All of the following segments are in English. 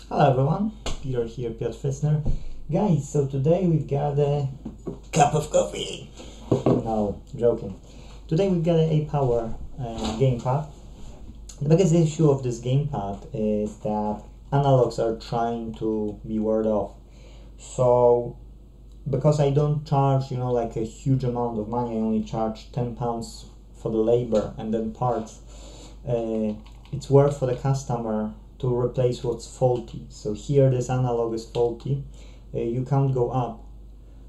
Hello everyone, Peter here, Piotr Fissner. Guys, so today we've got a cup of coffee. No, joking. Today we've got a Apower gamepad. The biggest issue of this gamepad is that analogs are trying to be word off. So, because I don't charge, like a huge amount of money, I only charge £10 for the labor and then parts. It's worth for the customer to replace what's faulty. So here this analog is faulty, you can't go up.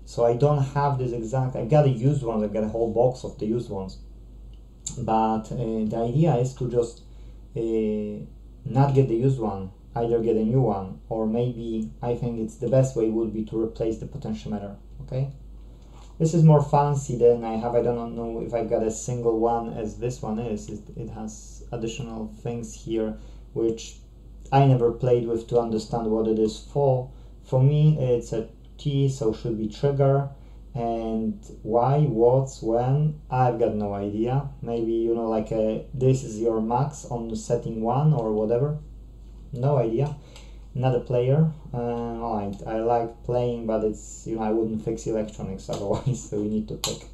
So I don't have this exact, I've got a used one, I've got a whole box of the used ones. But the idea is to just not get the used one, either get a new one, or maybe I think it's the best way would be to replace the potentiometer, okay? This is more fancy than I have. I don't know if I've got a single one as this one is. It has additional things here which I never played with to understand what it is for. For me it's a T, so should be trigger, and why, what's, when, I've got no idea. Maybe like this is your max on setting 1 or whatever, no idea. Not a player. I like playing, but it's I wouldn't fix electronics otherwise, so we need to pick.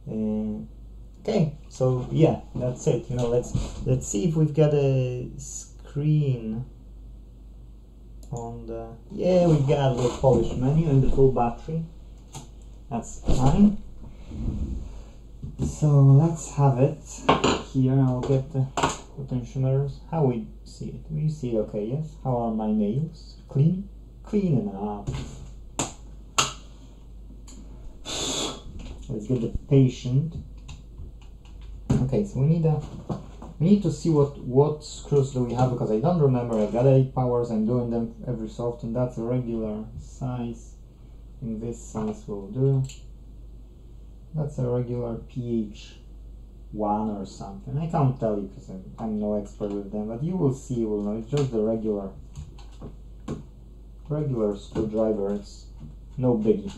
Okay, so yeah, that's it. Let's see if we've got a screen on the, yeah, we've got the polished menu and the full battery. That's fine. So let's have it here. I'll get the potentiometers. How we see it? We see it okay, yes? How are my nails? Clean? Clean enough. Let's get the patient. Okay, so we need to see what screws do we have, because I don't remember. I've got 8 powers, I'm doing them every so often. That's a regular size. I think this size will do. That's a regular PH 1 or something. I can't tell you because I'm no expert with them, but you will see, you will know. It's just the regular screwdriver. It's no biggie.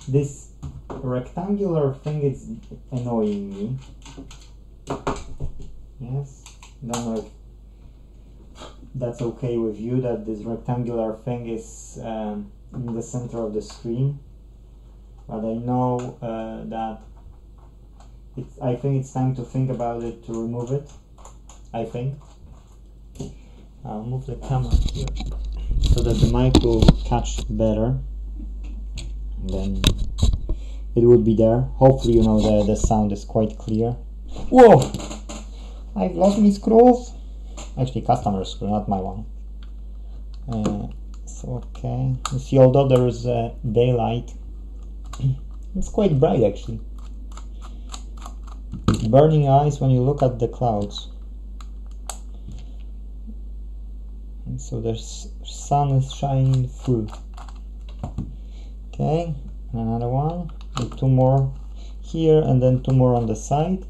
This rectangular thing is annoying me. Yes, don't know if that's okay with you, that this rectangular thing is in the center of the screen, but I know that I think it's time to think about it, to remove it. I think I'll move the camera here so that the mic will catch better. Then it would be there. Hopefully, the sound is quite clear. Whoa! I've lost my screws. Actually, customer screw, not my one. So okay. You see, although there is daylight, it's quite bright actually. It's burning eyes when you look at the clouds. And so the sun is shining through. Okay, another one. And 2 more here, and then 2 more on the side.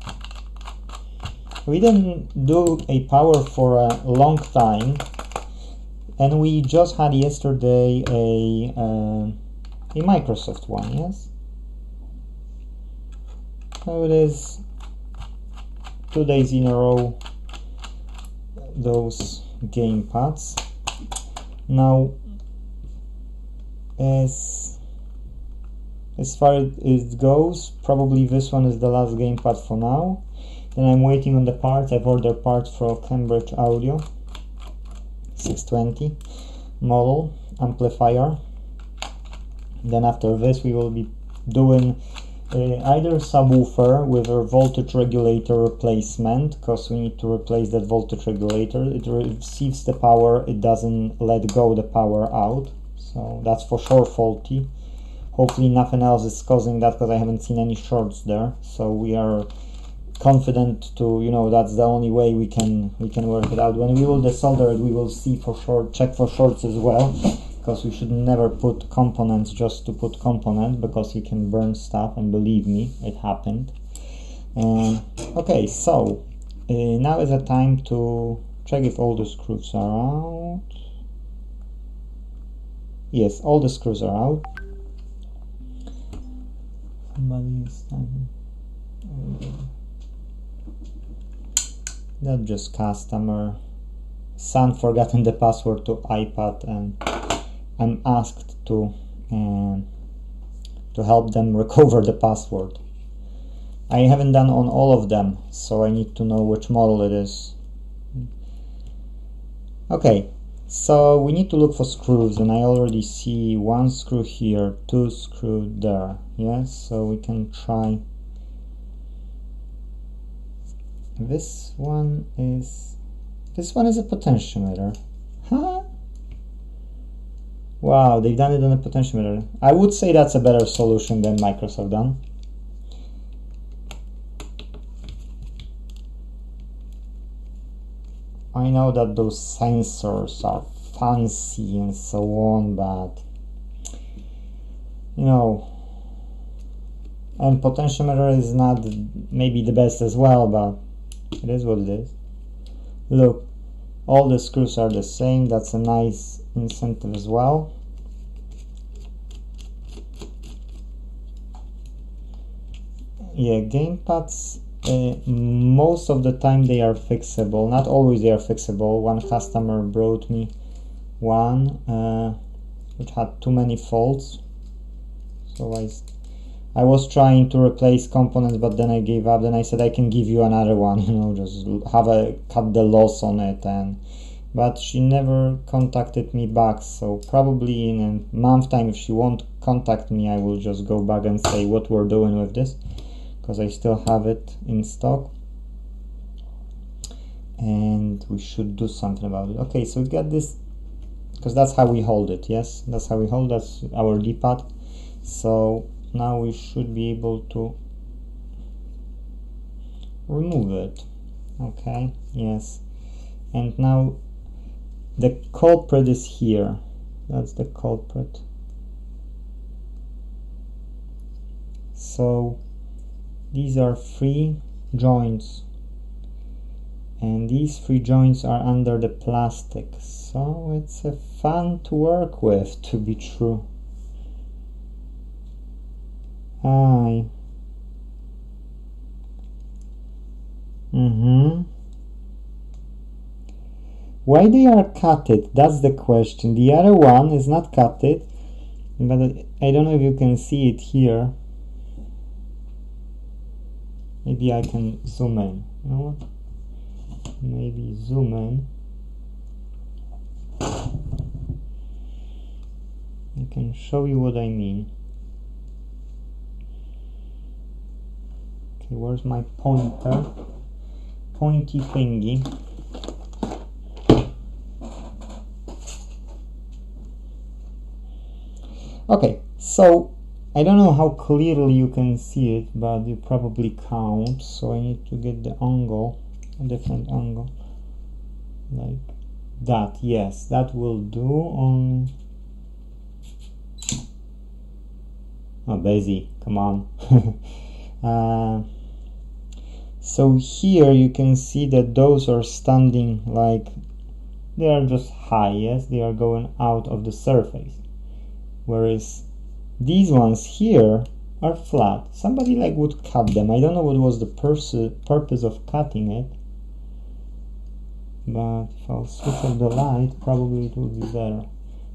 We didn't do a power for a long time, and we just had yesterday a Microsot one, yes? So it is 2 days in a row, those gamepads. Now, as far as it goes, probably this one is the last gamepad for now. Then I'm waiting on the parts. I've ordered parts for Cambridge Audio 620 model amplifier. Then after this we will be doing either subwoofer with a voltage regulator replacement, because we need to replace that voltage regulator. It receives the power, it doesn't let go the power out, so that's for sure faulty. Hopefully nothing else is causing that, because I haven't seen any shorts there. So we are confident to, that's the only way we can work it out. When we will desolder it, we will see for sure, check for shorts as well, because we should never put components just to put components, because you can burn stuff, and believe me, it happened. Okay, so now is the time to check if all the screws are out. Yes, all the screws are out. Somebody is standing. That's just customer son forgotten the password to iPad, and I'm asked to help them recover the password. I haven't done on all of them, so I need to know which model it is. Okay, so we need to look for screws, and I already see one screw here, two screws there. Yes, so we can try. This one is a potentiometer. Huh? Wow, they've done it on a potentiometer. I would say that's a better solution than Microsot done. I know that those sensors are fancy and so on, but you know, and potentiometer is not maybe the best as well, but it is what it is. Look, all the screws are the same. That's a nice incentive as well. Yeah, gamepads, most of the time they are fixable. Not always they are fixable. One customer brought me one which had too many faults, so I was trying to replace components, but then I gave up. Then I said I can give you another one, you know, just cut the loss on it. But she never contacted me back, so probably in a month time, if she won't contact me, I will just go back and say what we're doing with this, because I still have it in stock and we should do something about it. Okay, so we've got this, because that's how we hold it. Yes, that's how we hold, that's our D-pad. So now we should be able to remove it. Okay, yes, and now the culprit is here. That's the culprit. So these are 3 joints, and these 3 joints are under the plastic, so it's fun to work with, to be true. Why they are cutted? That's the question. The other one is not cutted, but I don't know if you can see it here. Maybe I can zoom in. You know what? Maybe zoom in. I can show you what I mean. Okay, where's my pointer? Pointy thingy. Okay, so I don't know how clearly you can see it, but you probably can't, so I need to get the angle, a different angle, like that. Yes, that will do. Only Basie, come on. So here you can see that those are standing like they are just high. Yes, they are going out of the surface, whereas these ones here are flat. Somebody like would cut them. I don't know what was the purpose of cutting it, but if I'll switch off the light, probably it will be better.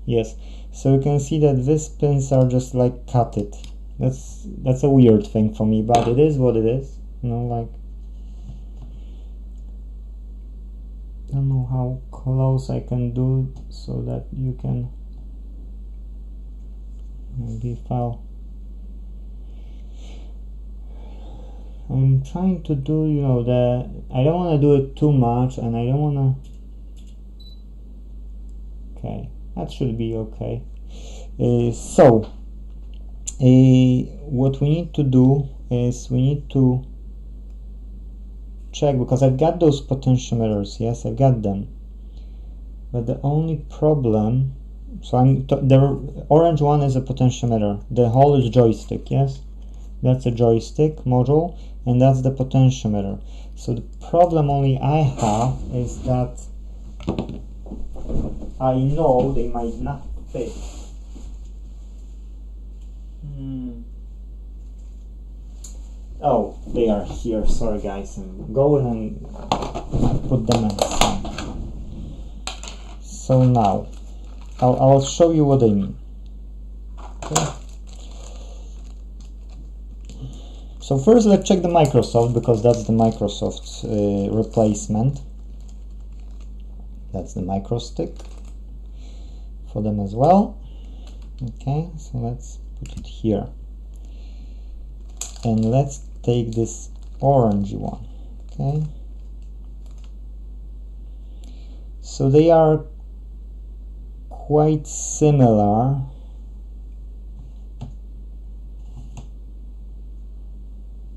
Yes, so you can see that these pins are just like cutted. That's a weird thing for me, but it is what it is. You know, like, I don't know how close I can do so that you can. Maybe if I'm trying to do, you know, I don't want to do it too much, and I don't want to. Okay, that should be okay. So what we need to do is we need to check, because I've got those potentiometers. Yes, I've got them, but the only problem. So the orange one is a potentiometer. The whole is joystick. Yes, that's a joystick module, and that's the potentiometer. So the problem only I have is that I know they might not fit. Oh, they are here. Sorry guys, I'm going and put them inside. So now I'll show you what I mean. Okay. So first let's check the Microsot, because that's the Microsot replacement. That's the Microstick for them as well. Okay, so let's put it here. And let's take this orangey one. Okay. So they are quite similar.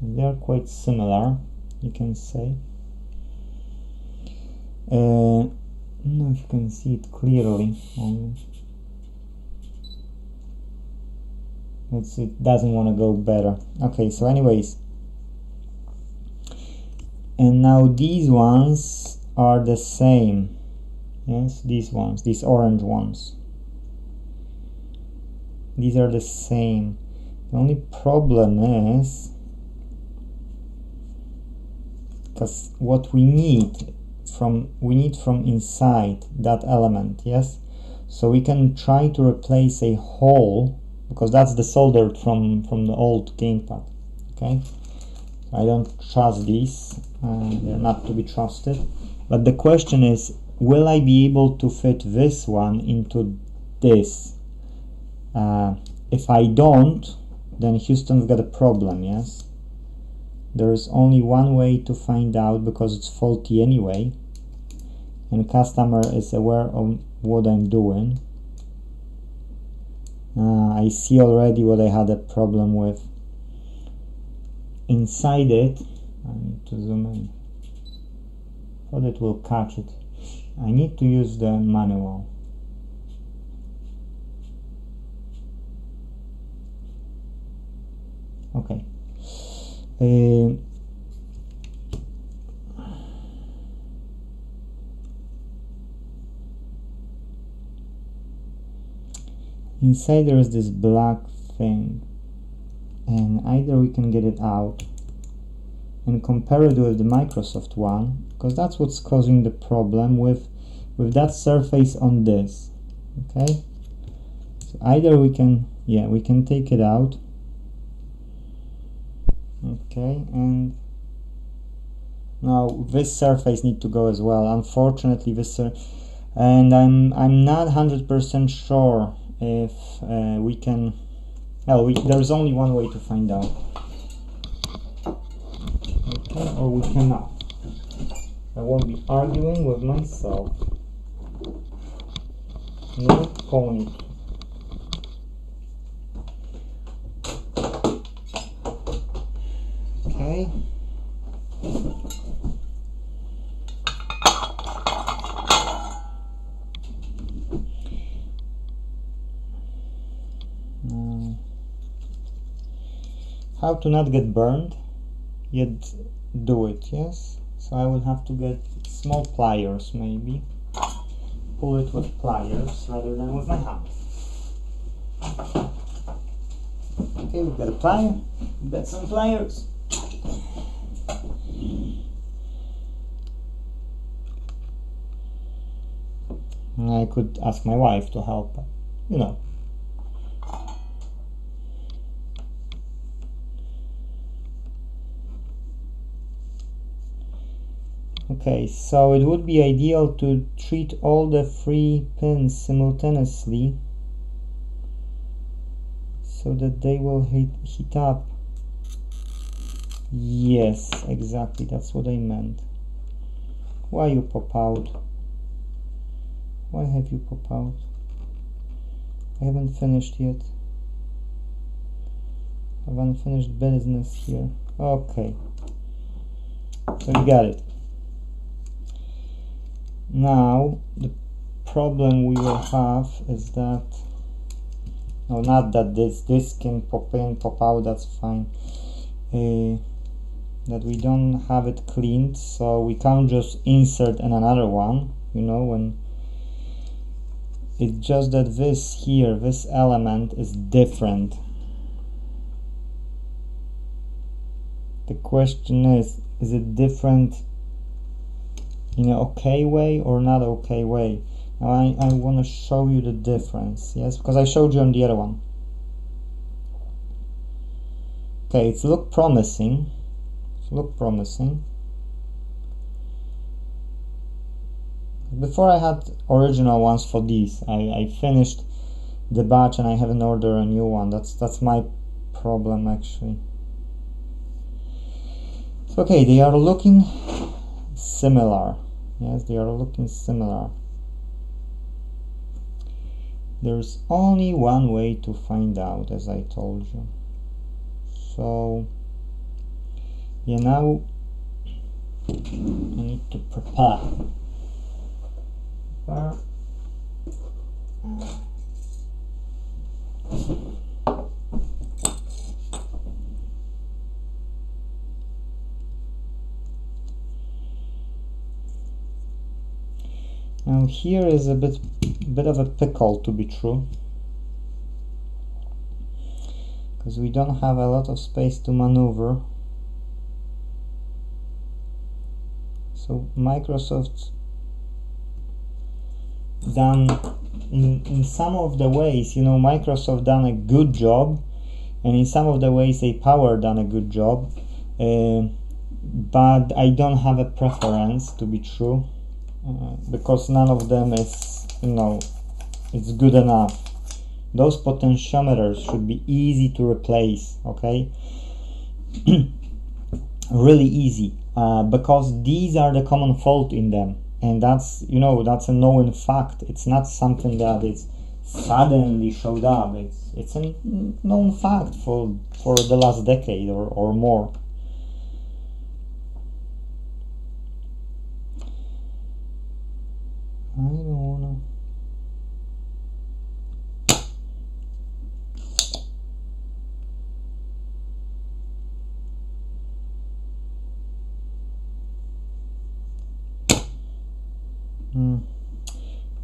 They are quite similar, you can say. I don't know if you can see it clearly. Let's see, it doesn't want to go better. Okay, so anyways. And now these ones are the same. Yes, these ones, these orange ones. These are the same. The only problem is, because what we need from inside that element, yes? So we can try to replace a hole, because that's the soldered from the old gamepad. Okay, I don't trust these, they're not to be trusted. But the question is, will I be able to fit this one into this? If I don't, then Houston's got a problem, yes? There is only one way to find out, because it's faulty anyway, and customer is aware of what I'm doing. I see already what I had a problem with. Inside it, I need to zoom in, but it will catch it. I need to use the manual. Okay. Inside there is this black thing, and either we can get it out and compare it with the Microsot one, because that's what's causing the problem with that surface on this. Okay, so either we can, yeah, we can take it out. Okay, and now this surface needs to go as well. Unfortunately, and I'm not 100% sure if we can. Well, there's only one way to find out. Okay, or we cannot. I won't be arguing with myself. No point. Okay. How to not get burned, yet do it, yes? So I will have to get small pliers, maybe. Pull it with pliers rather than with my hand. Okay, we've got a plier, we've got some pliers. I could ask my wife to help, but, you know. Okay, so it would be ideal to treat all the 3 pins simultaneously so that they will heat up. Yes, exactly, that's what I meant. Why you pop out? Why have you pop out? I haven't finished yet. I haven't finished business here. Okay, so you got it. Now the problem we will have is that, no, not that this can pop in, pop out, that's fine, that we don't have it cleaned, so we can't just insert in another one, you know, when it's just that this here, this element is different. The question is it different in an okay way or not okay way? Now I want to show you the difference, yes, because I showed you on the other one. Okay, it's look promising. Before I had original ones for these. I finished the batch and I haven't ordered a new one. That's my problem actually. So, okay, they are looking similar. Yes, they are looking similar. There's only one way to find out, as I told you. So, yeah, now I need to prepare. Now here is a bit of a pickle, to be true, because we don't have a lot of space to maneuver. So Microsot done in some of the ways, you know, Microsot done a good job, and in some of the ways Apower done a good job, but I don't have a preference, to be true. Because none of them is, you know, it's good enough. Those potentiometers should be easy to replace, okay? Really easy, because these are the common fault in them, and that's, you know, that's a known fact. It's not something that is suddenly showed up. It's a known fact for the last decade or more. I don't wanna.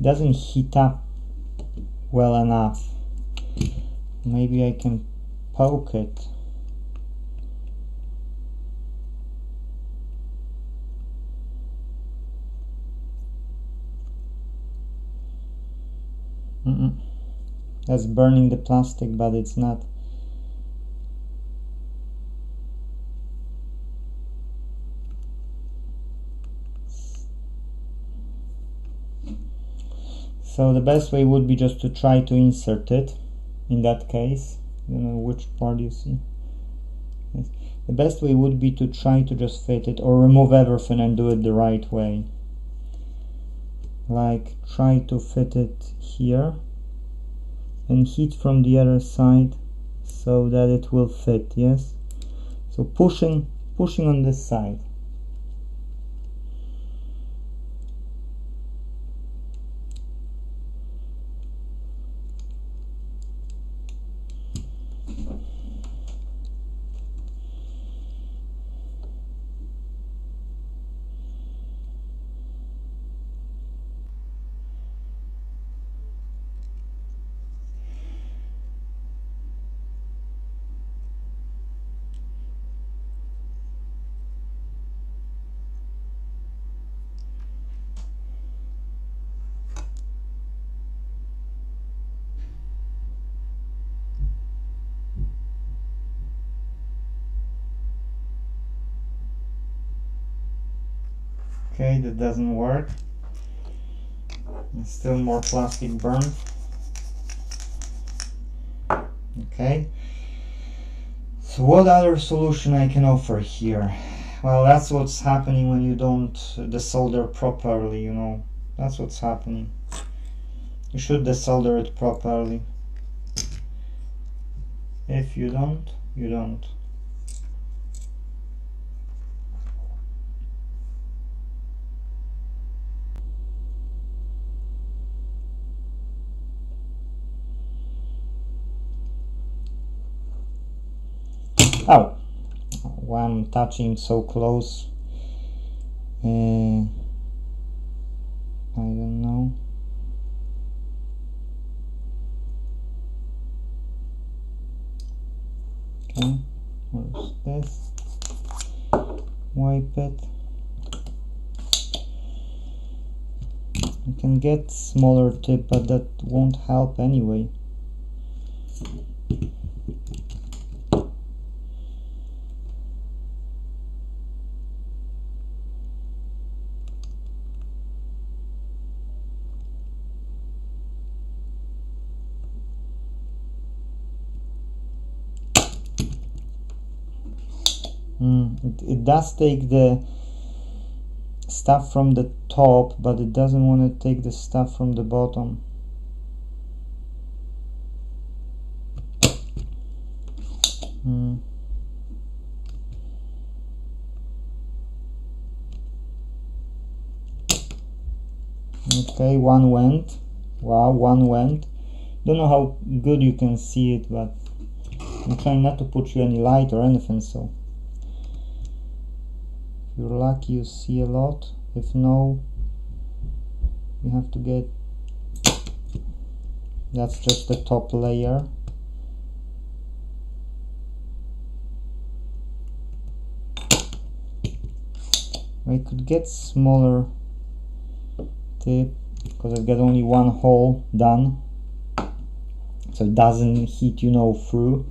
Doesn't heat up well enough. Maybe I can poke it. That's burning the plastic, but it's not. So the best way would be just to try to insert it. In that case, I don't know which part you see. Yes. The best way would be to try to just fit it, or remove everything and do it the right way. Like try to fit it here and heat from the other side so that it will fit. Yes, so pushing on this side. Okay, that doesn't work. There's still more plastic burn. Okay. So what other solution I can offer here? Well, that's what's happening when you don't desolder properly, you know. That's what's happening. You should desolder it properly. If you don't, you don't. Oh, why I'm touching so close? I don't know. Okay, where's this? Wipe it. You can get smaller tip, but that won't help anyway. It does take the stuff from the top, but it doesn't want to take the stuff from the bottom. Okay, one went. Wow, one went. Don't know how good you can see it, but I'm trying not to put you any light or anything, so if you're lucky you see a lot. If no, you have to get, that's just the top layer. I could get smaller tip because I've got only one hole done, so it doesn't hit, you know, through.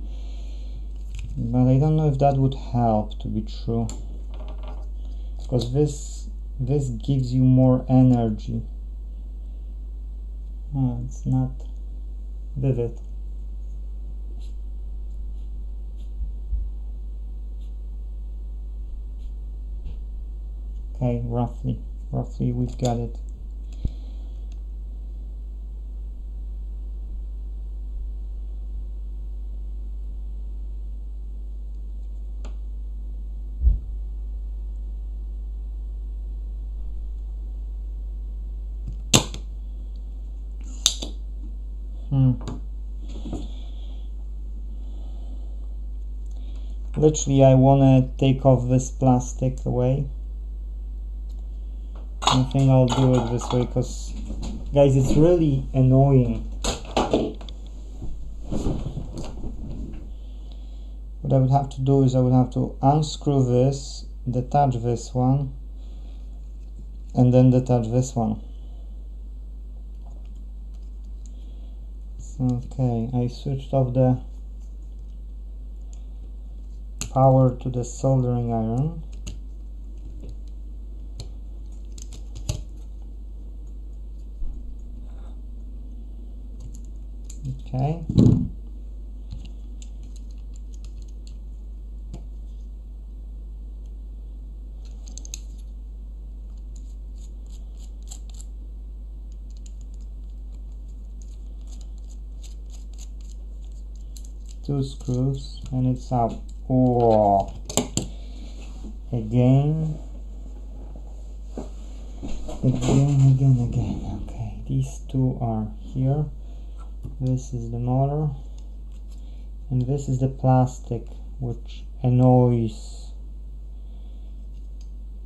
But I don't know if that would help, to be true, because this gives you more energy. Oh, it's not vivid. Okay, roughly we've got it. Literally, I wanna take off this plastic away. I think I'll do it this way because, guys, it's really annoying. What I would have to do is I would have to unscrew this, detach this one, and then detach this one. Okay, I switched off the power to the soldering iron. Okay. Two screws and it's up. Oh, again. Okay, these two are here. This is the motor and this is the plastic, which annoys.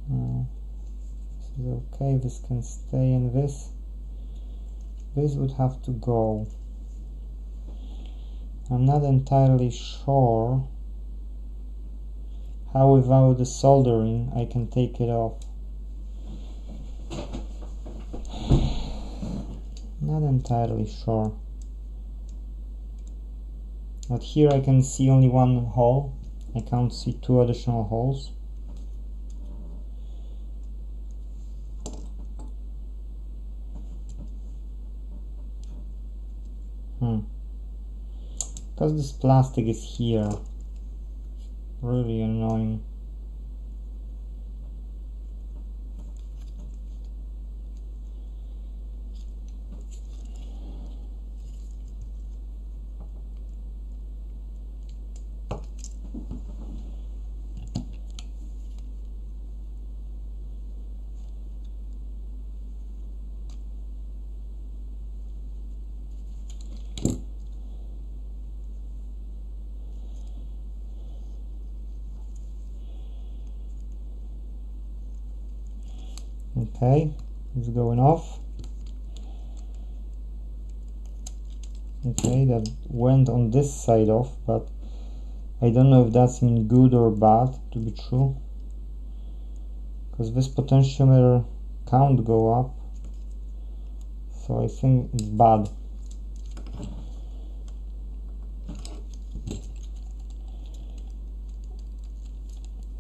This is okay, this can stay, and this would have to go. I'm not entirely sure how without the soldering I can take it off. Not entirely sure. But here I can see only one hole. I can't see two additional holes. Because this plastic is here. Really annoying. Okay, it's going off. Okay, that went on this side off, but I don't know if that's mean good or bad, to be true, because this potentiometer can't go up. so I think it's bad.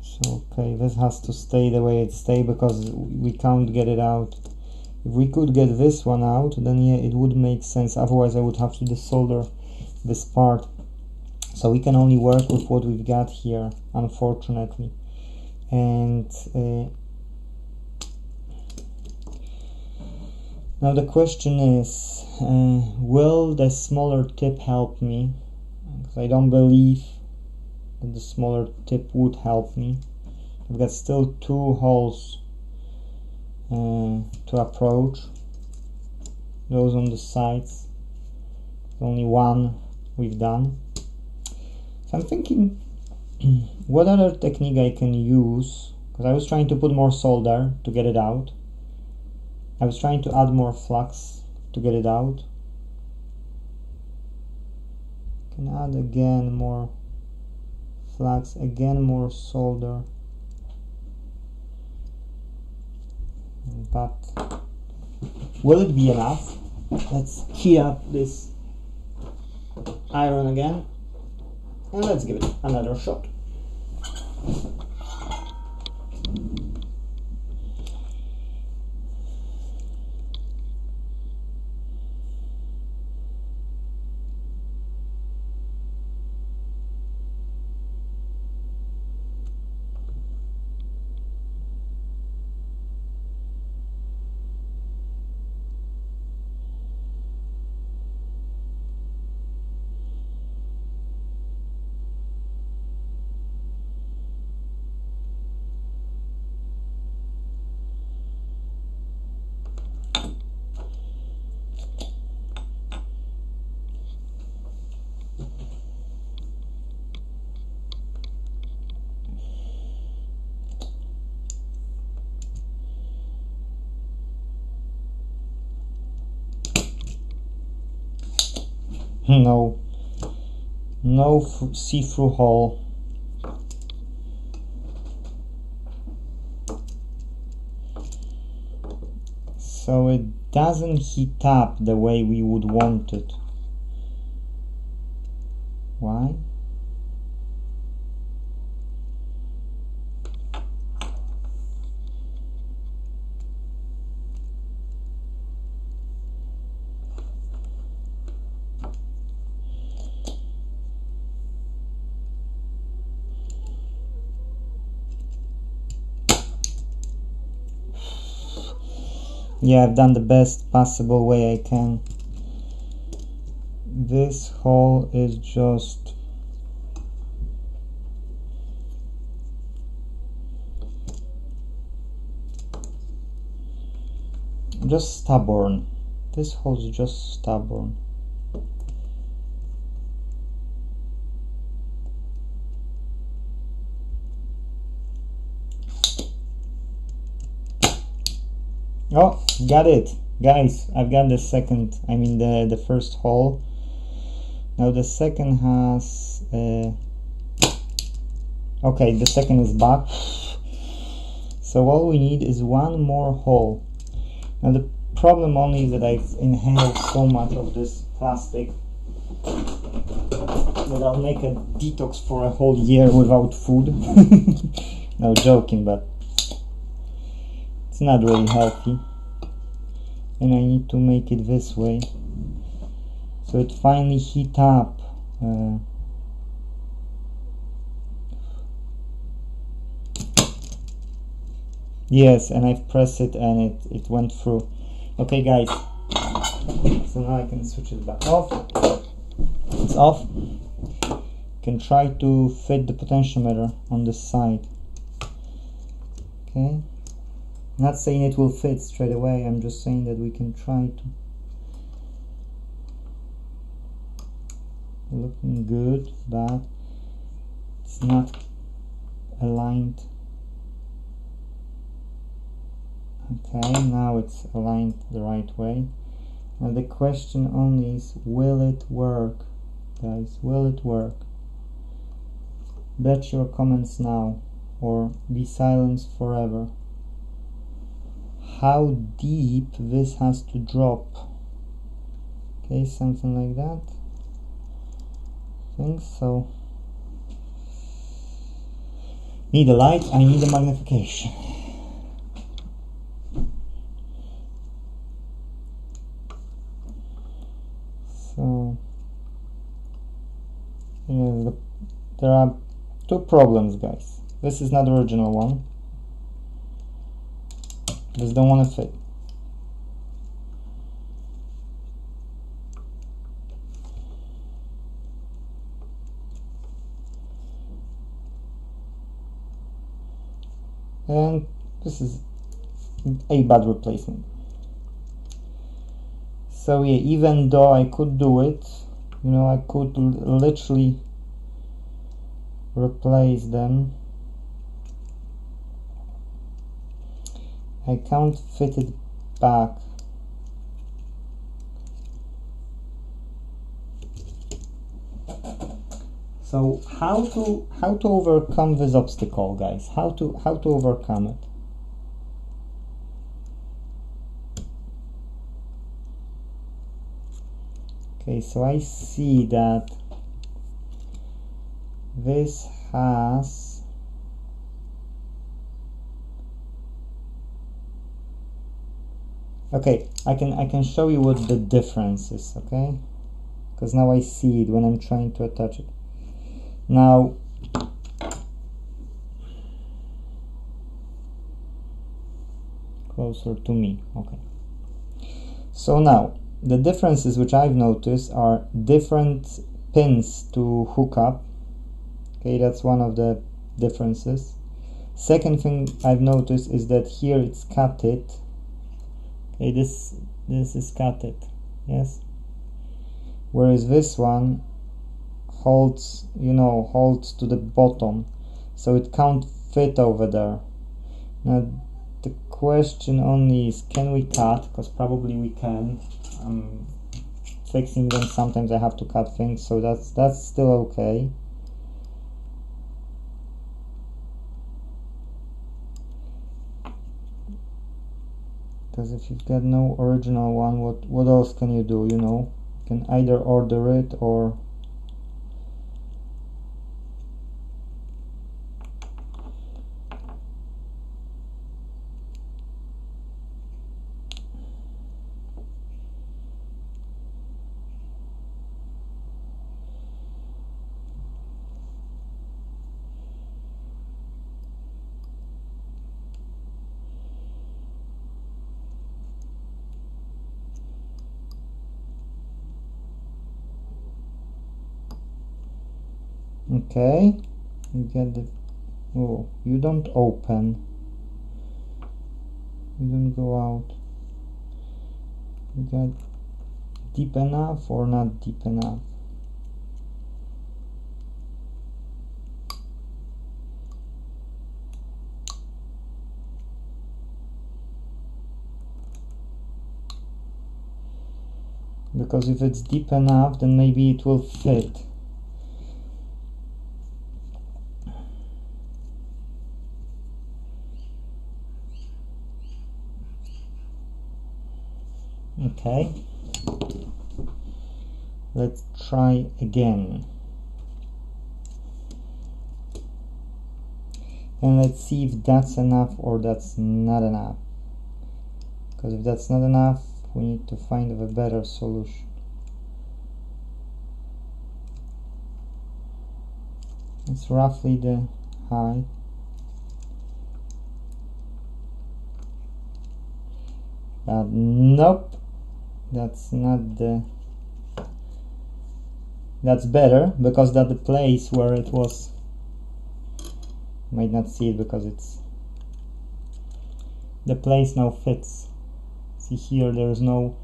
So okay, this has to stay the way it stays because we can't get it out. If we could get this one out, then yeah, it would make sense. Otherwise I would have to desolder this part. So we can only work with what we've got here, unfortunately. And now the question is, will the smaller tip help me? Because I don't believe that the smaller tip would help me. I've got still 2 holes to approach. Those on the sides. Only 1 we've done. So I'm thinking what other technique I can use, because I was trying to put more solder to get it out. I was trying to add more flux to get it out. Can add again more flux, again more solder. But will it be enough? Let's heat up this iron again and let's give it another shot. No see-through hole. So it doesn't heat up the way we would want it. Why? Yeah, I've done the best possible way I can. This hole is just stubborn. This hole is just stubborn. Oh, got it, guys. I've got the second, the first hole. Now the second has okay, the second is back. So all we need is 1 more hole. Now the problem only is that I've inhaled so much of this plastic that I'll make a detox for a whole year without food. No, joking, but it's not really healthy, and I need to make it this way so it finally heat up. Yes, and I've pressed it and it went through. Okay guys, so now I can switch it back off. It's off. Can try to fit the potentiometer on this side. Okay, not saying it will fit straight away, I'm just saying that we can try to. Looking good, but it's not aligned. Okay, now it's aligned the right way. Now the question only is, will it work, guys? Will it work? Bet your comments now, or be silenced forever. How deep this has to drop Okay, something like that. I think so. Need a light, I need a magnification. So yeah, there are two problems, guys. This is not the original one. This don't want to fit. And this is a bad replacement. So yeah, even though I could do it, you know, I could literally replace them, I can't fit it back. So how to overcome this obstacle, guys? How to overcome it? Okay, so I see that this has okay, I can show you what the difference is, okay? Because now I see it when I'm trying to attach it. Now closer to me, okay. So now the differences which I've noticed are different pins to hook up. Okay, that's one of the differences. Second thing I've noticed is that here it's cutted. Okay, this is cutted, yes. Whereas this one holds, you know, holds to the bottom, so it can't fit over there. Now the question only is, can we cut? Because probably we can. I'm fixing them, sometimes I have to cut things, so that's still okay. Because if you've got no original one, what else can you do? You know, you can either order it or okay, you get the, oh, you don't open, you don't go out, you get deep enough or not deep enough. Because if it's deep enough, then maybe it will fit. Okay, let's try again, and let's see if that's enough or that's not enough, because if that's not enough, we need to find a better solution. It's roughly the height. Nope, that's not the, that's better, because that's the place where it was. Might not see it because it's, the place now fits. See here, there's no,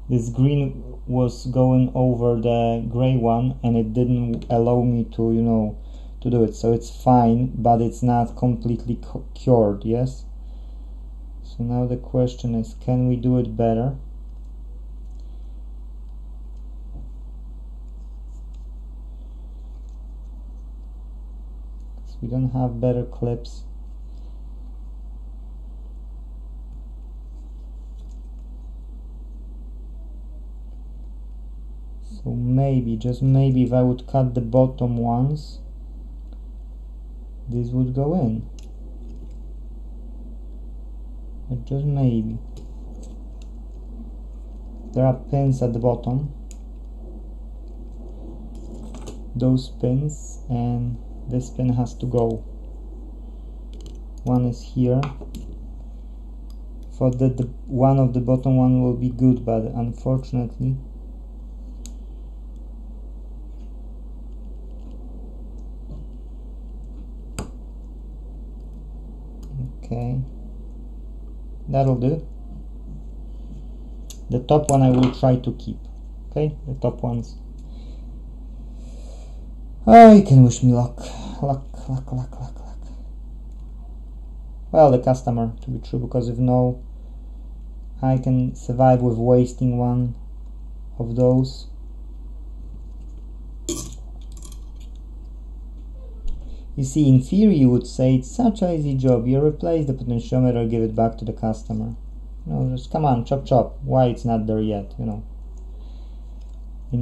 this green was going over the gray one and it didn't allow me to, you know, to do it. So it's fine, but it's not completely cured, yes? So now the question is, can we do it better? Because we don't have better clips. So maybe, just maybe, if I would cut the bottom ones, this would go in. But just maybe. There are pins at the bottom. Those pins, and this pin has to go. One is here. Thought that the one of the bottom one will be good, but unfortunately okay, that'll do. The top one I will try to keep. Okay, the top ones. Oh, you can wish me luck. Luck. Well, the customer, to be true, because if no, I can survive with wasting one of those. You see, in theory you would say it's such an easy job. You replace the potentiometer, give it back to the customer. Just come on, chop chop. Why it's not there yet, in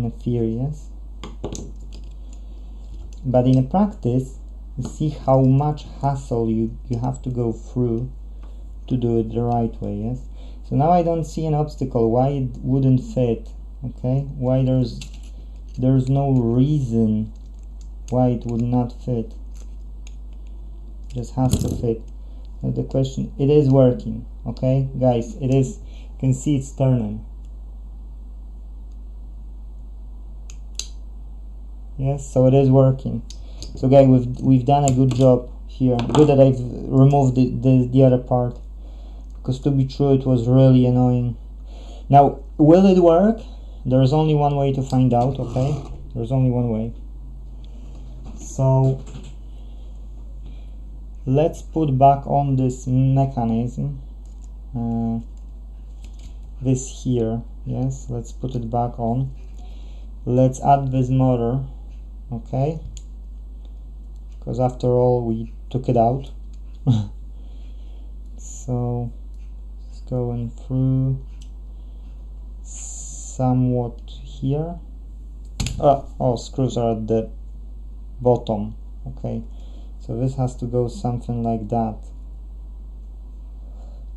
a theory, yes. But in a practice, you see how much hassle you have to go through to do it the right way, yes. So now I don't see an obstacle why it wouldn't fit, okay? Why there's no reason why it would not fit. It just has to fit. Now the question, it is working, okay, guys? It is. You can see it's turning. Yes, so it is working. So guys, we've done a good job here. Good that I've removed the other part, because to be true it was really annoying. Now, will it work? There's only one way to find out, okay? There's only one way. So let's put back on this mechanism, this here, yes, let's put it back on. Let's add this motor, okay, because after all we took it out. So it's going through somewhat here. Oh, screws are at the bottom, okay. So this has to go something like that.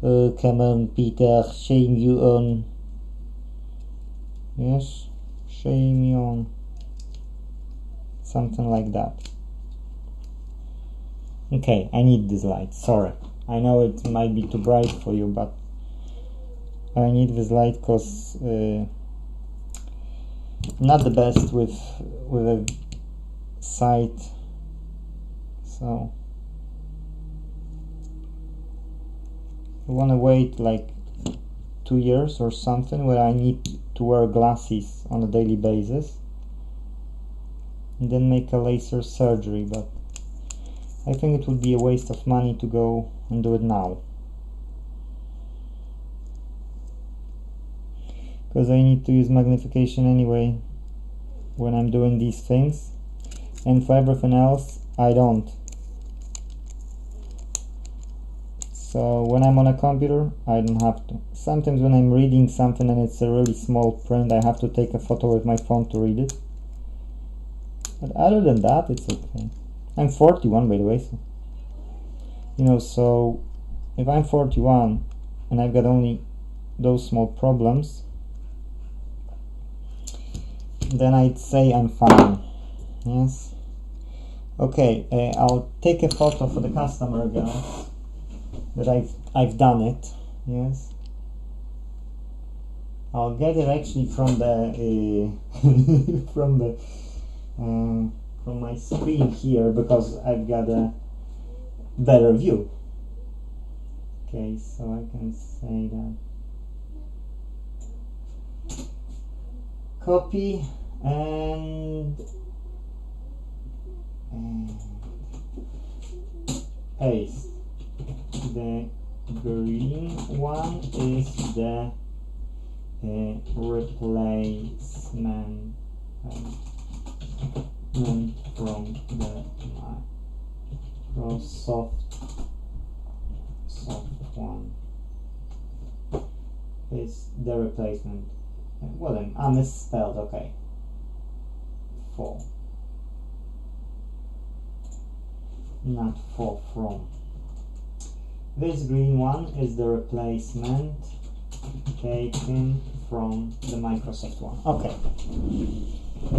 Oh, come on, Peter, shame you on. Yes, shame you on. Something like that. Okay, I need this light, sorry. I know it might be too bright for you, but I need this light because not the best with a sight. So I want to wait like 2 years or something where I need to wear glasses on a daily basis and then make a laser surgery, but I think it would be a waste of money to go and do it now, because I need to use magnification anyway when I'm doing these things, and for everything else I don't. So when I'm on a computer I don't have to. Sometimes when I'm reading something and it's a really small print, I have to take a photo with my phone to read it, but other than that it's okay. I'm 41, by the way, so so if I'm 41 and I've got only those small problems, then I'd say I'm fine. Yes. Okay, I'll take a photo for the customer, guys, that I've done it. Yes. I'll get it actually from the from my screen here, because I've got a better view. Okay, so I can say that. Copy and paste. The green one is the replacement from the Microsot one. Is the replacement. Well then, I misspelled, okay. fall. Not fall from. This green one is the replacement taken from the Microsot one. Okay.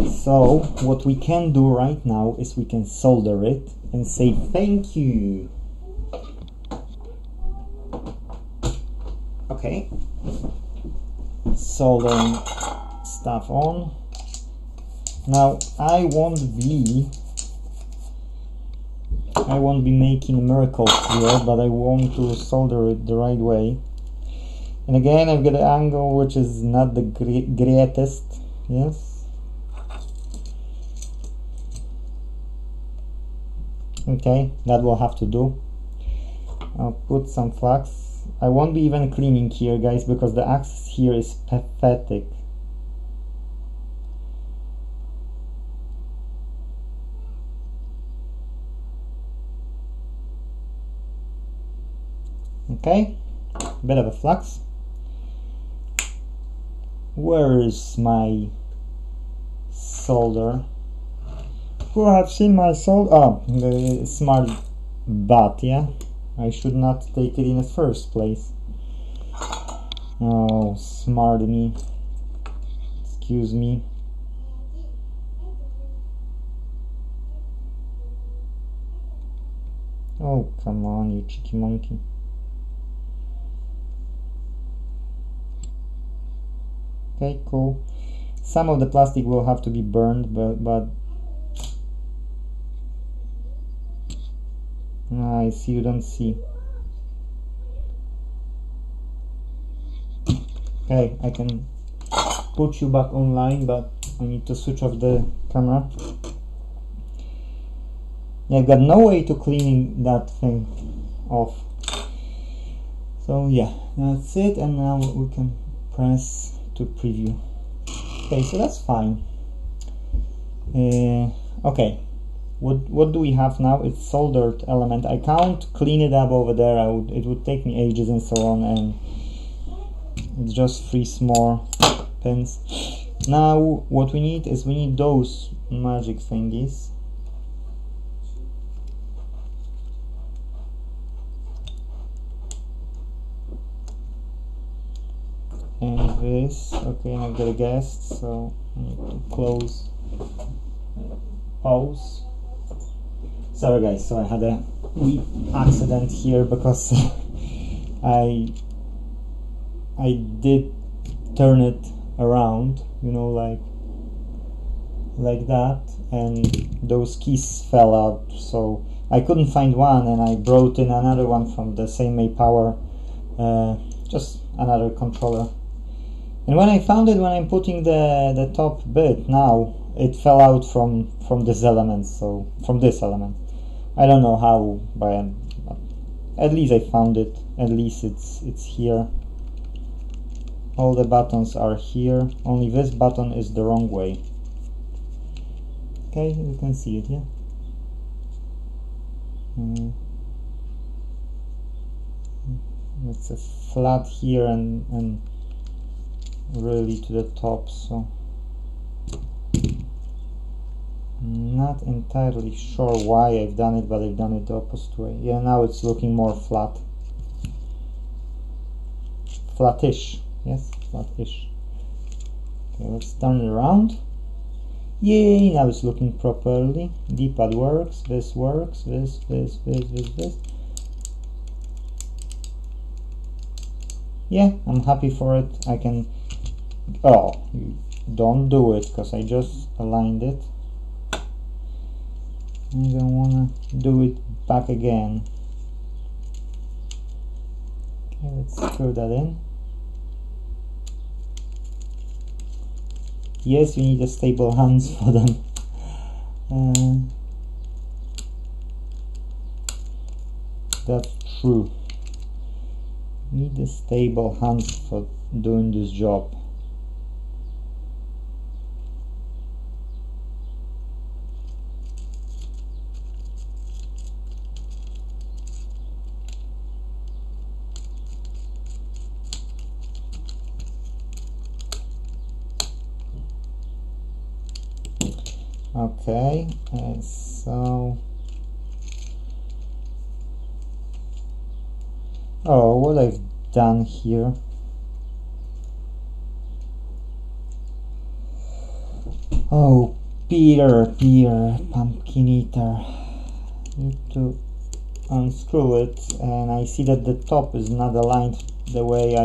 So what we can do right now is we can solder it and say thank you. Okay. Soldering stuff on. Now I won't be making miracles here, but I want to solder it the right way. And again, I've got an angle which is not the greatest. Yes. Okay, that will have to do. I'll put some flux. I won't be even cleaning here, guys, because the axis here is pathetic. Okay, bit of a flux. Where is my solder? Who have seen my solder? Oh, the smart butt, yeah? I should not take it in the first place. Oh, smart me. Excuse me. Oh, come on, you cheeky monkey. Okay, cool. Some of the plastic will have to be burned, but I see you don't see. Okay, I can put you back online, but I need to switch off the camera. Yeah, I've got no way to cleaning that thing off. So yeah, that's it, and now we can press to preview. Okay, so that's fine. Okay, what do we have now? It's soldered element. I can't clean it up over there. It would take me ages and so on, and it just frees more pins. Now what we need is those magic thingies. And this, okay, and I've got a guest, so I need to close pause. Sorry guys, so I had a wee accident here because I did turn it around, you know, like that, and those keys fell out, so I couldn't find one, and I brought in another one from the same Apower, just another controller. And when I found it, when I'm putting the top bit now, it fell out from this element, so from this element. I don't know how, but at least I found it. At least it's here. All the buttons are here. Only this button is the wrong way. Okay, you can see it, yeah. It's a flat here and really to the top, so not entirely sure why I've done it, but I've done it the opposite way. Yeah, now it's looking more flat. Flattish, yes, flattish. Okay, let's turn it around. Yay, now it's looking properly. D-pad works, this, this. Yeah, I'm happy for it. I can... Oh, you don't do it, because I just aligned it. I don't want to do it back again. Okay, let's screw that in. Yes, you need a stable hands for them. That's true. You need a stable hands for doing this job. Okay, so what I've done here, Peter, pumpkin eater, need to unscrew it, and I see that the top is not aligned the way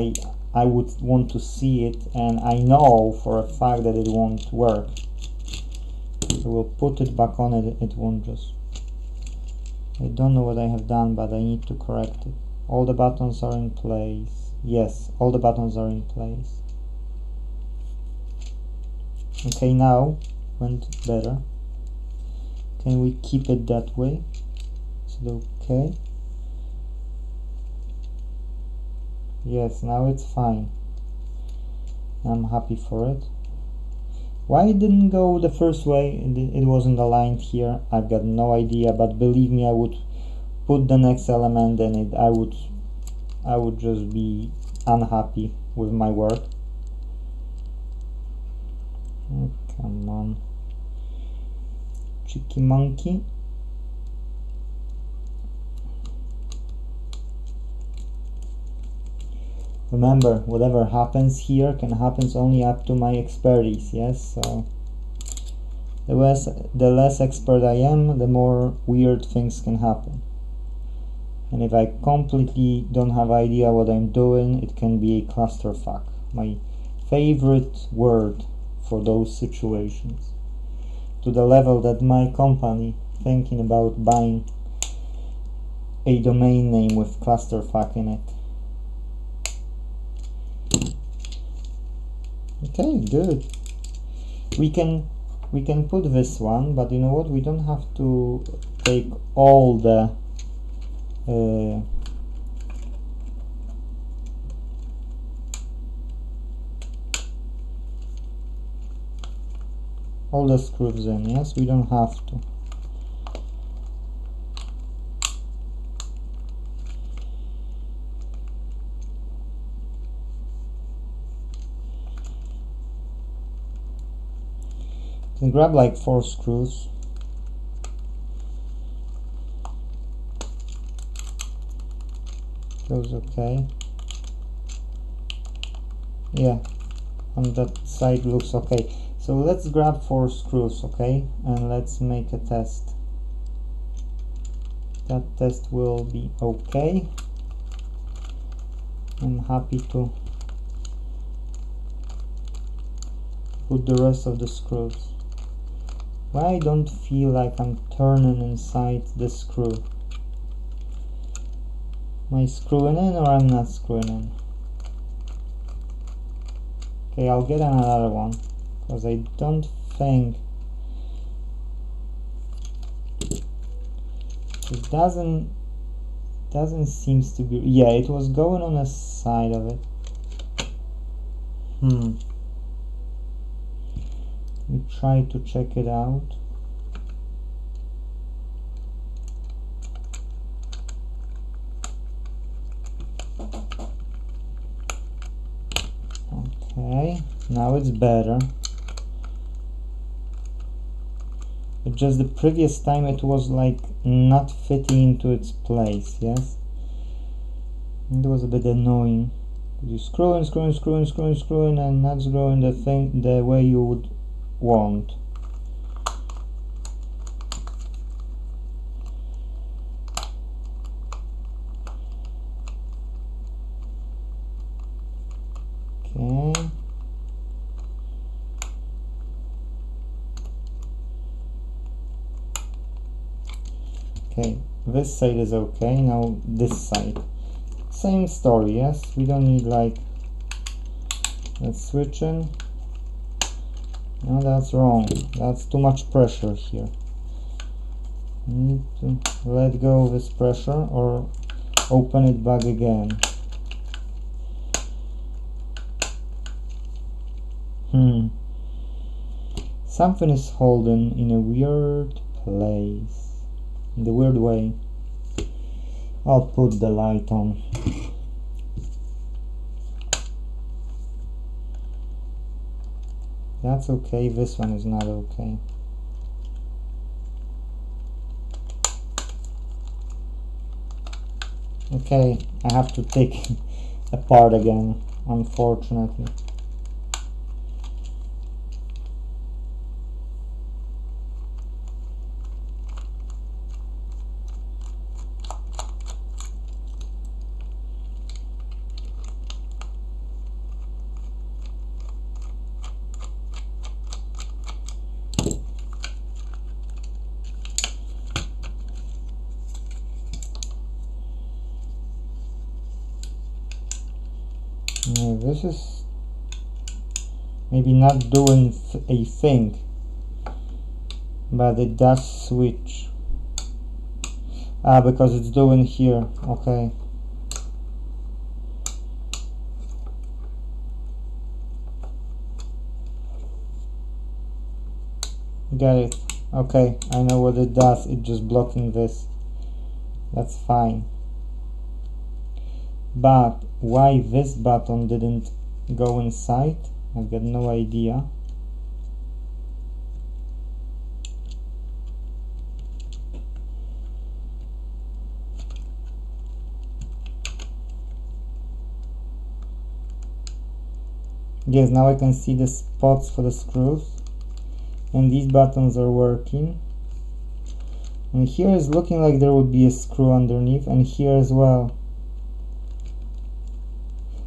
I would want to see it, and I know for a fact that it won't work. So we'll put it back on, it won't just, I don't know what I have done, but I need to correct it. All the buttons are in place. Yes, all the buttons are in place. Okay, now went better. Can we keep it that way? Is it okay? Yes, now it's fine. I'm happy for it. Why it didn't go the first way? It wasn't aligned here. I've got no idea, but believe me, I would put the next element and I would just be unhappy with my work. Oh, come on, cheeky monkey. Remember, whatever happens here can happen only up to my expertise, yes? So the less expert I am, the more weird things can happen. And if I completely don't have idea what I'm doing, it can be a clusterfuck. My favorite word for those situations. To the level that my company thinking about buying a domain name with clusterfuck in it. Okay, good. We can put this one, but you know what? We don't have to take all the screws in. Yes, we don't have to. Can grab like 4 screws. Goes okay. Yeah, on that side looks okay. So let's grab 4 screws, okay, and let's make a test. That test will be okay. I'm happy to put the rest of the screws. Why I don't feel like I'm turning inside the screw? Am I screwing in or I'm not screwing in? Okay, I'll get another one because I don't think it doesn't seems to be. Yeah, it was going on the side of it. We try to check it out. Okay, now it's better. But just the previous time it was like not fitting into its place, yes? It was a bit annoying. You screwing and not screwing the thing the way you would want. Okay. Okay, this side is okay. Now this side. Same story, yes? We don't need like, let's switch in. No, that's wrong. That's too much pressure here. I need to let go of this pressure or open it back again. Something is holding in a weird place. In the weird way. I'll put the light on. That's okay, this one is not okay. Okay, I have to take apart again, unfortunately. No, this is maybe not doing a thing, but it does switch. Because it's doing here. Okay. Got it. Okay, I know what it does. It's just blocking this. That's fine. But why this button didn't go inside, I've got no idea. Yes, now I can see the spots for the screws, and these buttons are working. And here is looking like there would be a screw underneath, and here as well.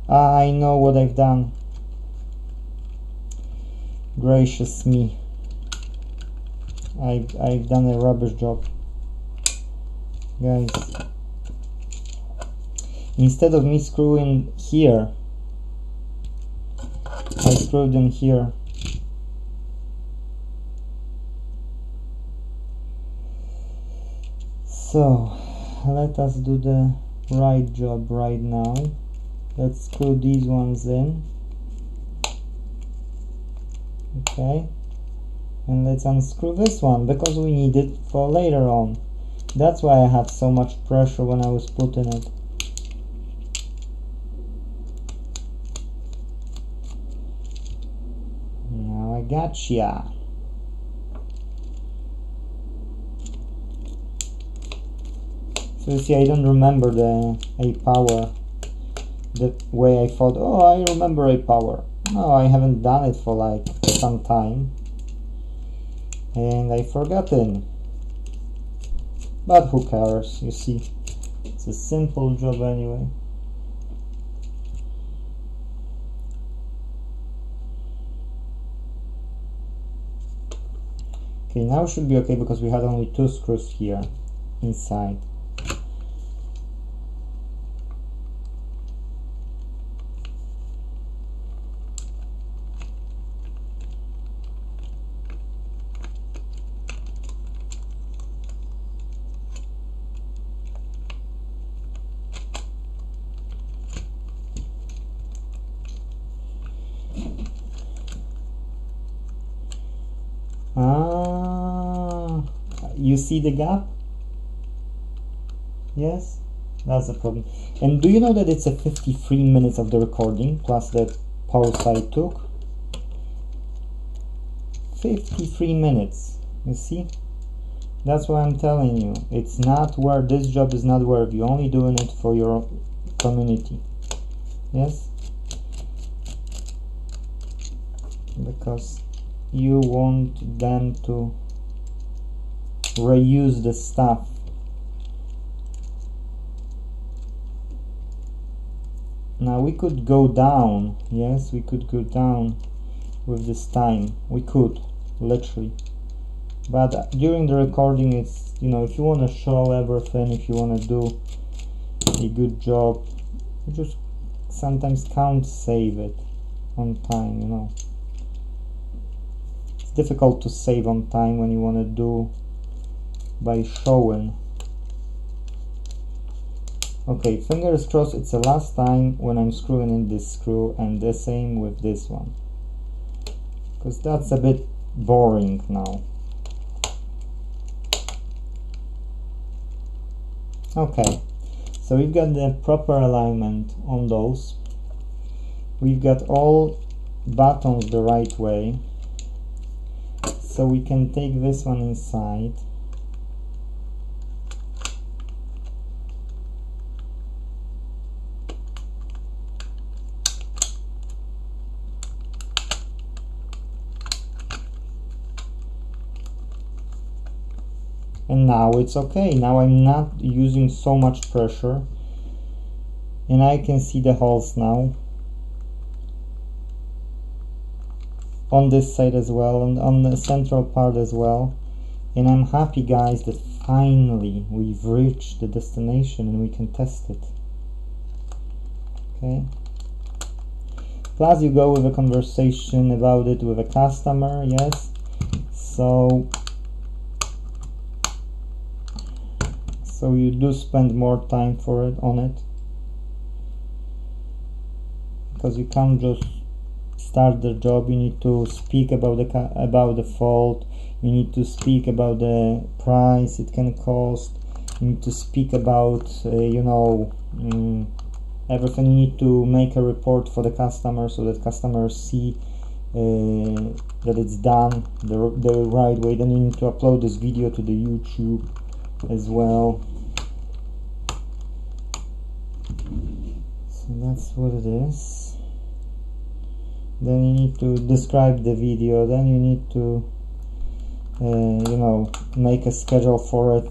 I know what I've done. Gracious me. I've done a rubbish job. Guys. Instead of me screwing here, I screwed in here. So, let us do the right job right now. Let's screw these ones in. Okay. And let's unscrew this one, because we need it for later on. That's why I had so much pressure when I was putting it. Now I gotcha. So you see, I don't remember the Apower the way I thought, oh, I remember Apower. No, I haven't done it for like some time, and I've forgotten. But who cares, you see, it's a simple job anyway. Okay, now should be okay, because we had only 2 screws here inside. You see the gap? Yes, that's the problem. And do you know that it's a 53 minutes of the recording plus the pause I took? 53 minutes, you see? That's why I'm telling you, it's not worth, this job is not worth, you're only doing it for your community. Yes? Because you want them to reuse the stuff. Now we could go down, yes, we could go down with this time, we could, literally. But during the recording, it's, you know, if you want to show everything, if you want to do a good job, you just sometimes can't save it on time, you know. It's difficult to save on time when you want to do by showing. Okay, fingers crossed it's the last time when I'm screwing in this screw, and the same with this one, because that's a bit boring now. Okay, so we've got the proper alignment on those. We've got all buttons the right way, so we can take this one inside. and now it's okay. Now I'm not using so much pressure, and I can see the holes now on this side as well, and on the central part as well. And I'm happy, guys, that finally we've reached the destination and we can test it. Okay. Plus you go with a conversation about it with a customer, yes. So you do spend more time for it on it, because you can't just start the job. You need to speak about the fault. You need to speak about the price it can cost. You need to speak about you know, everything. You need to make a report for the customer so that customers see that it's done the right way. Then you need to upload this video to the YouTube as well. So that's what it is. Then you need to describe the video. Then you need to you know, make a schedule for it.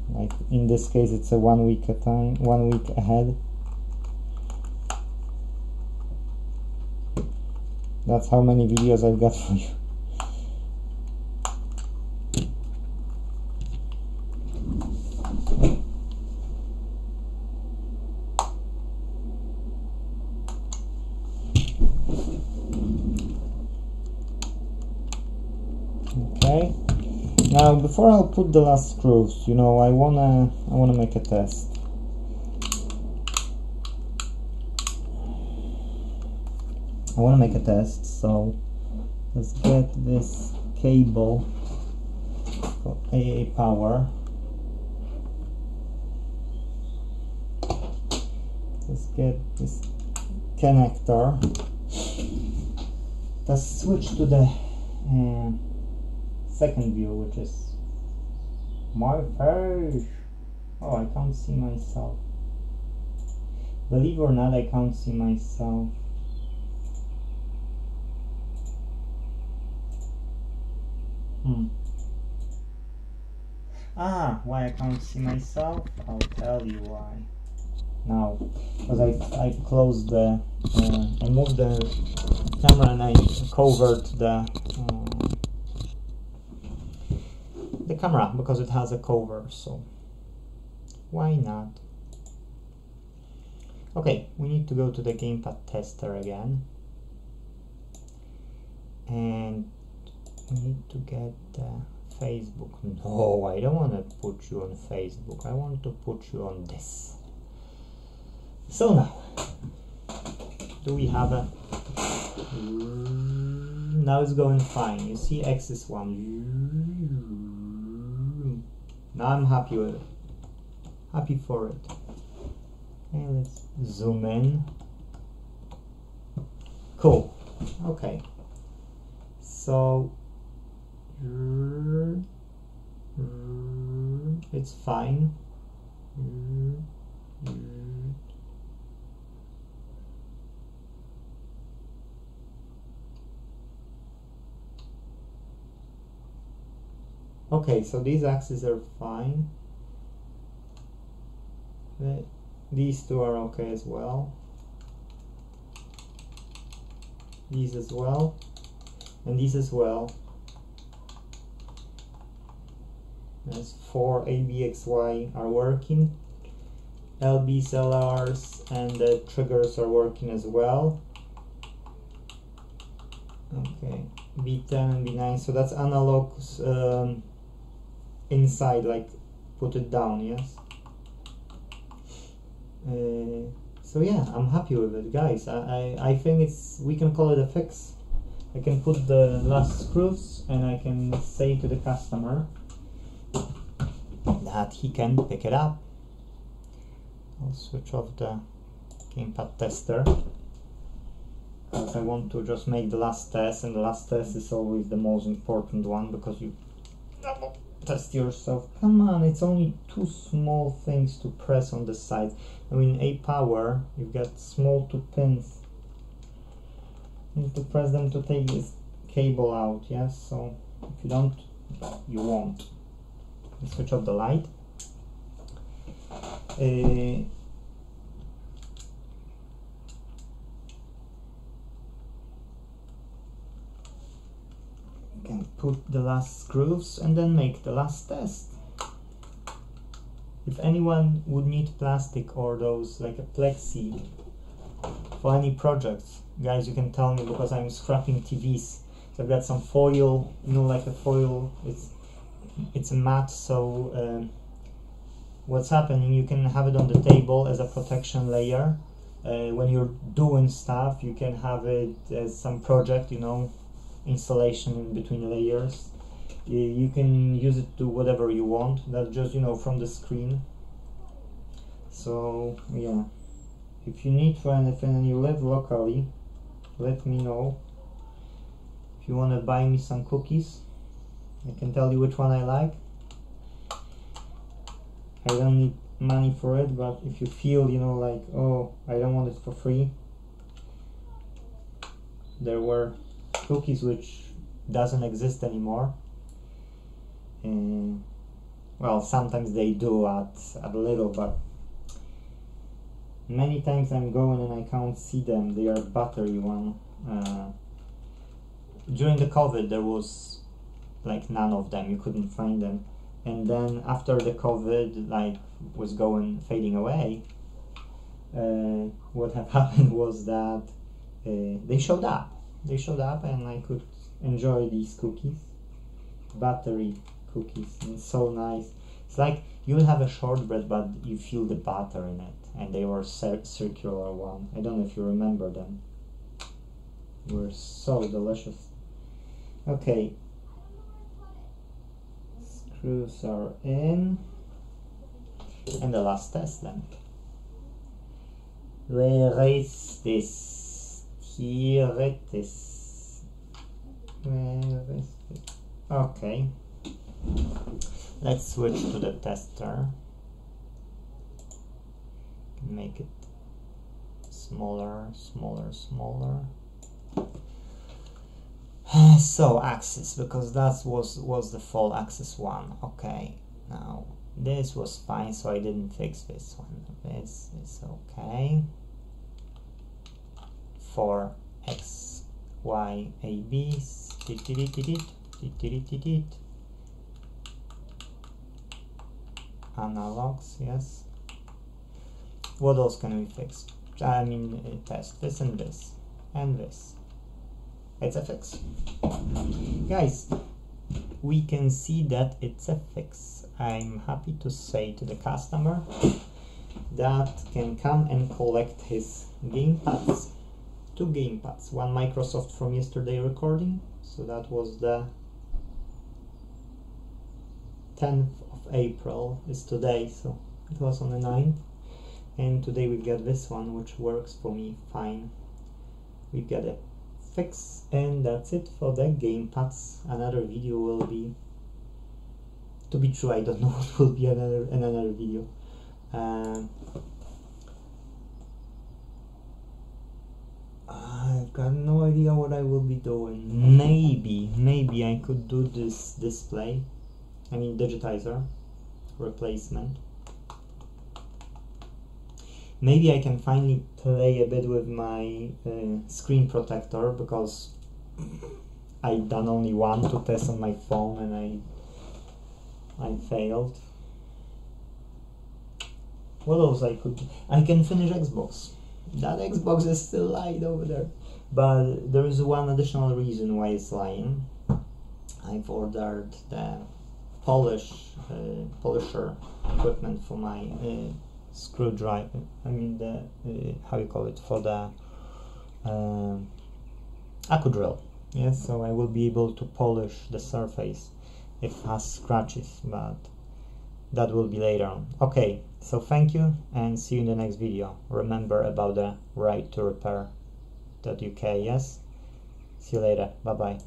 Like in this case, it's a 1 week time, 1 week ahead. That's how many videos I've got for you. Okay. Now, before I'll put the last screws, you know, I wanna make a test. I want to make a test, so let's get this cable for Apower. Let's get this connector. Let's switch to the second view, which is my face. Oh, I can't see myself. Believe it or not, I can't see myself. Why I can't see myself? I'll tell you why. Now, because I closed the, I moved the camera and I covered the camera because it has a cover, so why not? Okay, we need to go to the gamepad tester again, and we need to get the Facebook. No, I don't want to put you on Facebook. I want to put you on this. So now, do we have a... Now it's going fine. You see axis 1. Now I'm happy with it. Happy for it. Okay, let's zoom in. Cool. Okay. So it's fine. Okay, so these axes are fine. These two are okay as well. These as well. And these as well. As 4 ABXY are working. LBs, LRs, and the triggers are working as well. Okay, B10 and B9. So that's analog inside, like put it down, yes. So yeah, I'm happy with it, guys. I think we can call it a fix. I can put the last screws and I can say to the customer that he can pick it up. I'll switch off the gamepad tester because I want to just make the last test, and the last test is always the most important one because you double test yourself. Come on, it's only 2 small things to press on the side. I mean, Apower, you've got small 2 pins. You need to press them to take this cable out, yes? So if you don't, you won't. switch off the light. Can put the last screws and then make the last test. If anyone would need plastic or those like a plexi for any projects, guys, you can tell me, because I'm scrapping TVs. So I've got some foil, you know, like a foil. It's a mat, so what's happening, you can have it on the table as a protection layer. When you're doing stuff, you can have it as some project, you know, installation in between layers. You can use it to whatever you want. That's just, you know, from the screen. So yeah, if you need for anything and you live locally, let me know. If you want to buy me some cookies, I can tell you which one I like. I don't need money for it, but if you feel, you know, like, oh, I don't want it for free, there were cookies which doesn't exist anymore. Well, sometimes they do at a little, but many times I'm going and I can't see them. They are battery one. During the COVID there was like none of them, you couldn't find them, and then after the COVID like was fading away, what had happened was that they showed up and I could enjoy these cookies, battery cookies, and it's so nice. It's like you'll have a shortbread but you feel the butter in it, and they were circular one. I don't know if you remember them. They were so delicious. Okay, screws are in, and the last test then. Where is this? Here it is. Where is it? Okay, let's switch to the tester. Make it smaller. So axis, because that was the full axis one. Okay, now this was fine, so I didn't fix this one. This is okay. For X, Y, A, B, analogs, yes. What else can we fix? I mean, test this and this and this. It's a fix. Guys, we can see that it's a fix. I'm happy to say to the customer that can come and collect his gamepads. 2 gamepads, one Microsoft from yesterday recording, so that was the 10th of April, is today, so it was on the 9th, and today we've got this one which works for me fine. We've got a fix, and that's it for the gamepads. Another video will be, to be true, I don't know what will be another video. I've got no idea what I will be doing. Maybe I could do this display, I mean digitizer replacement. Maybe I can finally play a bit with my screen protector, because I've done only one to test on my phone and I failed. What else I could do? I can finish Xbox. That Xbox is still lying over there, but there is one additional reason why it's lying. I've ordered the polisher equipment for my screwdriver. I mean the how you call it, for the accu drill. Yes, so I will be able to polish the surface if it has scratches, but that will be later on. Okay, so thank you and see you in the next video. Remember about the right to repair.uk. Yes, see you later. Bye bye.